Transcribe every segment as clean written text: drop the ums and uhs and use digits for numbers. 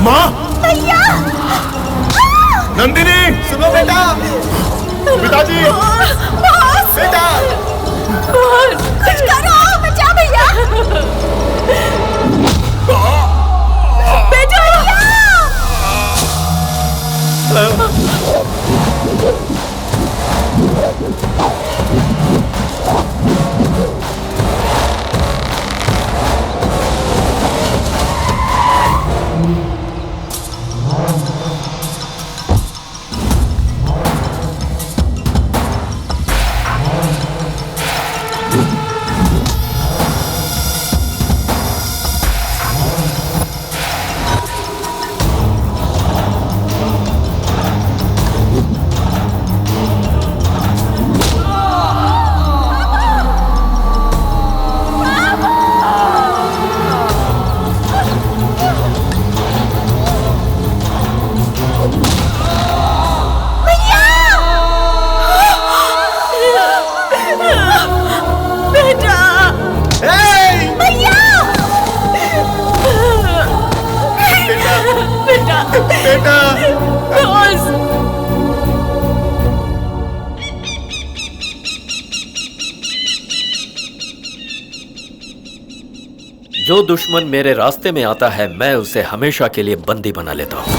माँ! भैया! नंदिनी! सुनो बेटा! पिताजी! बेटा! कुछ करो! बचा भैया! बेटा! जो दुश्मन मेरे रास्ते में आता है मैं उसे हमेशा के लिए बंदी बना लेता हूं।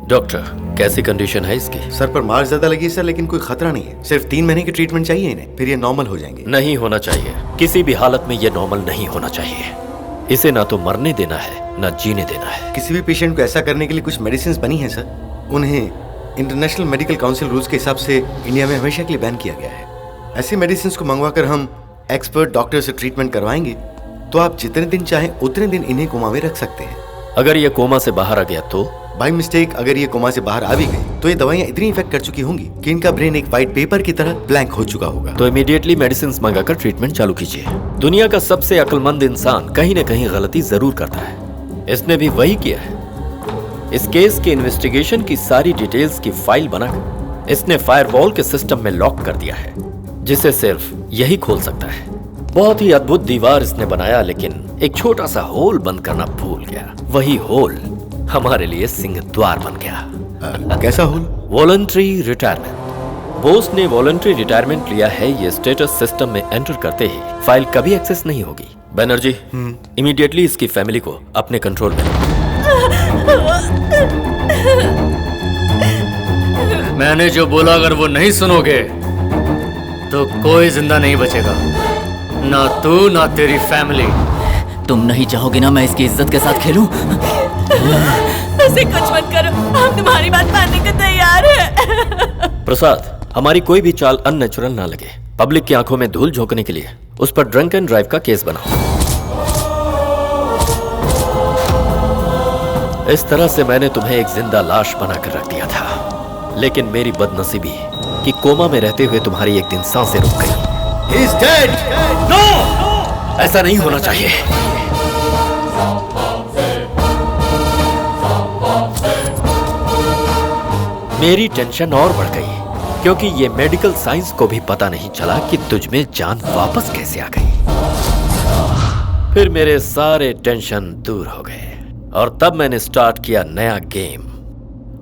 डॉक्टर, कैसी कंडीशन है इसकी? सर पर मार ज्यादा लगी सर, लेकिन कोई खतरा नहीं है। सिर्फ 3 महीने की ट्रीटमेंट चाहिए इन्हें, फिर ये नॉर्मल हो जाएंगे। नहीं होना चाहिए, किसी भी हालत में ये नॉर्मल नहीं होना चाहिए। इसे ना तो मरने देना है ना जीने देना है। किसी भी पेशेंट को ऐसा करने के लिए कुछ मेडिसिन बनी है सर। उन्हें इंटरनेशनल मेडिकल काउंसिल रूल्स के हिसाब से इंडिया में हमेशा के लिए बैन किया गया है। ऐसी मेडिसिन को मंगवाकर हम एक्सपर्ट डॉक्टर से ट्रीटमेंट करवाएंगे तो आप जितने दिन चाहें उतने दिन इन्हें कोमा में रख सकते हैं। अगर ये कोमा से बाहर आ गया तो? बाय मिस्टेक अगर ये कोमा से बाहर आ भी गई तो ये दवाइयां इतनी इफेक्ट कर चुकी होंगी कि इनका ब्रेन एक व्हाइट पेपर की तरह ब्लैंक हो चुका होगा। तो इमीडिएटली मेडिसिन मंगाकर ट्रीटमेंट चालू कीजिए। दुनिया का सबसे अक्लमंद इंसान कहीं न कहीं गलती जरूर करता है। इसने भी वही किया है। इस केस की इन्वेस्टिगेशन की सारी डिटेल्स की फाइल बनाकर इसने फायरवॉल के सिस्टम में लॉक कर दिया है, जिसे सिर्फ यही खोल सकता है। बहुत ही अद्भुत दीवार इसने बनाया, लेकिन एक छोटा सा होल बंद करना भूल गया। वही होल हमारे लिए सिंह द्वार बन गया। कैसा होल? Voluntary retirement. बोस ने वॉलंटरी रिटायरमेंट लिया है। ये स्टेटस सिस्टम में एंटर करते ही फाइल कभी एक्सेस नहीं होगी। बैनर्जी, इमीडिएटली इसकी फैमिली को अपने कंट्रोल में। मैं मैंने जो बोला अगर वो नहीं सुनोगे तो कोई जिंदा नहीं बचेगा, ना तू ना तेरी फैमिली। तुम नहीं चाहोगे ना मैं इसकी इज्जत के साथ खेलूं? ऐसे कुछ मत करो, हम तुम्हारी बात मानने को तैयार हैं। प्रसाद, हमारी कोई भी चाल अननेचुरल ना लगे। पब्लिक की आंखों में धूल झोंकने के लिए उस पर ड्रंक एंड ड्राइव का केस बनाओ। इस तरह से मैंने तुम्हें एक जिंदा लाश बनाकर रख दिया था, लेकिन मेरी बदनसीबी कि कोमा में रहते हुए तुम्हारी एक दिन सांसें रुक गई। He is dead! नो! ऐसा नहीं होना चाहिए। मेरी टेंशन और बढ़ गई क्योंकि ये मेडिकल साइंस को भी पता नहीं चला कि तुझमें जान वापस कैसे आ गई। फिर मेरे सारे टेंशन दूर हो गए और तब मैंने स्टार्ट किया नया गेम,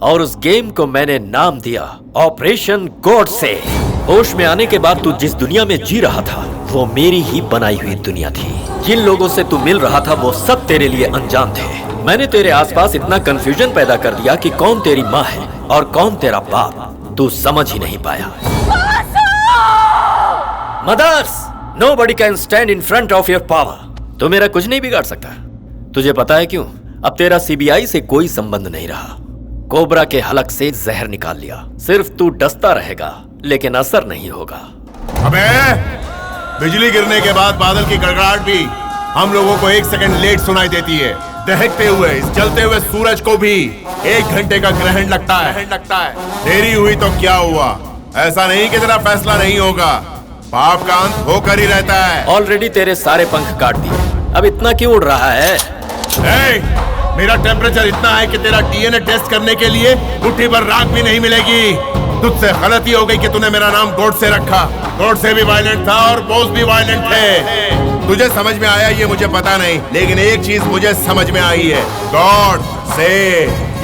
और उस गेम को मैंने नाम दिया ऑपरेशन गॉडसे। होश में आने के बाद तू जिस दुनिया में जी रहा था वो मेरी ही बनाई हुई दुनिया थी। जिन लोगों से तू मिल रहा था वो सब तेरे लिए अनजान थे। मैंने तेरे आसपास इतना कंफ्यूजन पैदा कर दिया कि कौन तेरी माँ है और कौन तेरा बाप, तू समझ ही नहीं पाया। Mothers, nobody can stand in front of your power. तू मेरा कुछ नहीं बिगाड़ सकता। तुझे पता है क्यों? अब तेरा सीबीआई से कोई संबंध नहीं रहा। कोबरा के हलक से जहर निकाल लिया। सिर्फ तू डसता रहेगा लेकिन असर नहीं होगा। अबे, बिजली गिरने के बाद बादल की गड़गड़ाहट भी हम लोगों को 1 सेकंड लेट सुनाई देती है। दहकते हुए इस जलते हुए सूरज को भी 1 घंटे का ग्रहण लगता है। देरी हुई तो क्या हुआ? ऐसा नहीं कि तेरा फैसला नहीं होगा, पाप का अंत होकर ही रहता है। ऑलरेडी तेरे सारे पंख काट दिए, अब इतना क्यों उड़ रहा है? मेरा टेम्परेचर इतना है कि तेरा डीएनए टेस्ट करने के लिए मुट्ठी भर राख भी नहीं मिलेगी। तुझसे गलती हो गई कि तूने मेरा नाम गॉडसे रखा। गॉडसे भी वायलेंट था और बोस भी वायलेंट थे। तुझे समझ में आया ये मुझे पता नहीं, लेकिन एक चीज मुझे समझ में आई है। गॉड से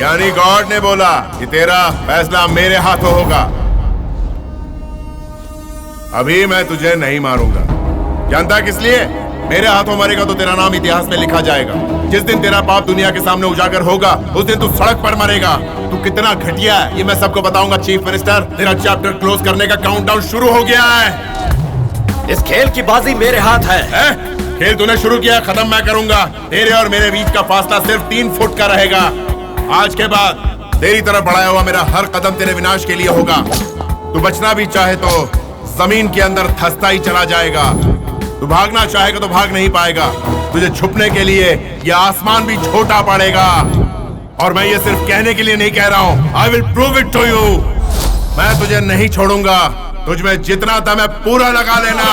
यानी गॉड ने बोला कि तेरा फैसला मेरे हाथों होगा। अभी मैं तुझे नहीं मारूंगा। जानता किस लिए? मेरे हाथों मरेगा तो तेरा नाम इतिहास में लिखा जाएगा। जिस दिन तेरा पाप दुनिया के सामने उजागर होगा उस दिन तू सड़क पर मरेगा। तू कितना घटिया है ये मैं सबको बताऊंगा। चीफ मिनिस्टर, तेरा चैप्टर क्लोज करने का काउंटडाउन शुरू हो गया है। इस खेल की बाजी मेरे हाथ है। खेल तूने शुरू किया, खत्म मैं करूंगा। तेरे और मेरे बीच का फासला सिर्फ 3 फुट का रहेगा। आज के बाद तेरी तरफ बढ़ाया हुआ मेरा हर कदम तेरे विनाश के लिए होगा। तू बचना भी चाहे तो जमीन के अंदर धंसता ही चला जाएगा। तू भागना चाहेगा तो भाग नहीं पाएगा। तुझे छुपने के लिए यह आसमान भी छोटा पड़ेगा। और मैं ये सिर्फ कहने के लिए नहीं कह रहा हूं। I will prove it to you. मैं तुझे नहीं छोड़ूंगा। तुझ में जितना दम है पूरा लगा लेना।